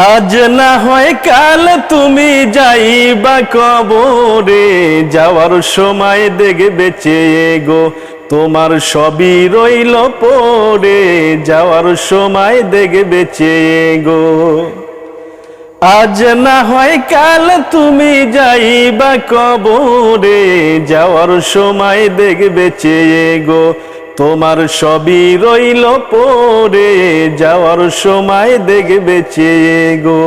আজ না হয় কাল তুমি যাইবা কবরে, যাওয়ার সময় দেখবে চেয়ে গো তোমার সবই রইল পড়ে, যাওয়ার সময় দেখবে চেয়ে গো। আজ না হয় কাল তুমি যাইবা কবরে, যাওয়ার সময় দেখবে চেয়ে গো তোমার সবই রইল পড়ে, যাওয়ার সময় দেখবে চেয়ে গো।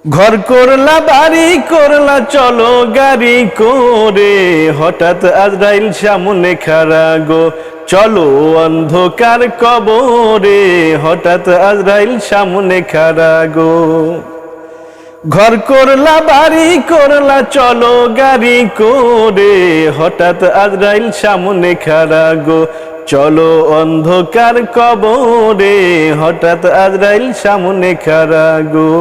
ঘর করলা বাড়ি করলা চলো গাড়ি করে, হঠাৎ আজরাইল সামনে খাড়া গো চলো অন্ধকার কবরে, হঠাৎ আজরাইল সামনে খাড়া গো। ঘর করলা বাড়ি করলা চলো গাড়ি করে, হঠাৎ আজরাইল সামনে খাড়া গো চলো অন্ধকার কবরে, হঠাৎ আজরাইল সামনে খাড়া গো।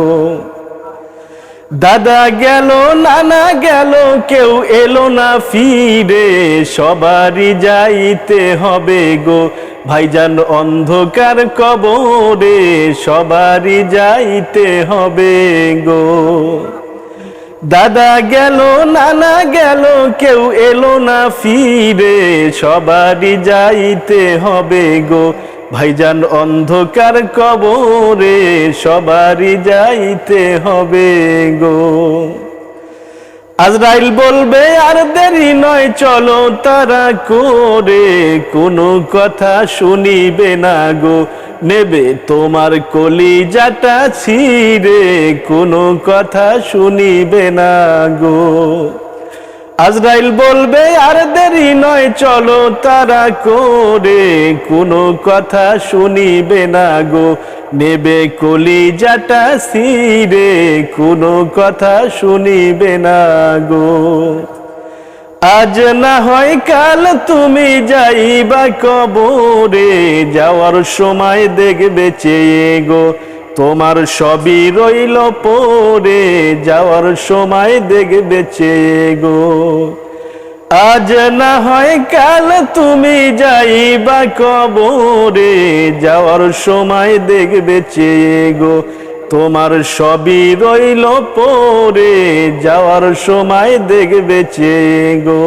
দাদা গেল নানা গেল কেউ এলো না ফিরে, সবারই যাইতে হবে গো ভাইজান অন্ধকার কবরে, সবারই যাইতে হবে গো। দাদা গেল নানা গেল কেউ এলো না ফিরে, সবারই যাইতে হবে গো ভাইজান অন্ধকার কবরে, সবারই যাইতে হবে গো। আজরাইল বলবে আর দেরি নয় চলো তারা করে, কোনো কথা শুনিবে না গো নেবে তোমার কলিজাটা ছিঁড়ে, কোনো কথা শুনিবে না গো। আজরাইল বলবে আর দেরি নয় চলো তারা করে, কোনো কথা শুনিবে না গো নেবে কলিজাটা ছিঁড়ে, কোনো কথা শুনিবে না গো। আজ না হয় কাল তুমি যাইবা কবরে, যাওয়ার সময় দেখবে চেয়ে গো তোমার সবই রইল পড়ে, যাওয়ার সময় দেখবে চেয়ে গো। আজ না হয় কাল তুমি যাইবা কবরে, যাওয়ার সময় দেখবে চেয়ে গো তোমার সবই রইল পড়ে, যাওয়ার সময় দেখবে চেয়ে গো।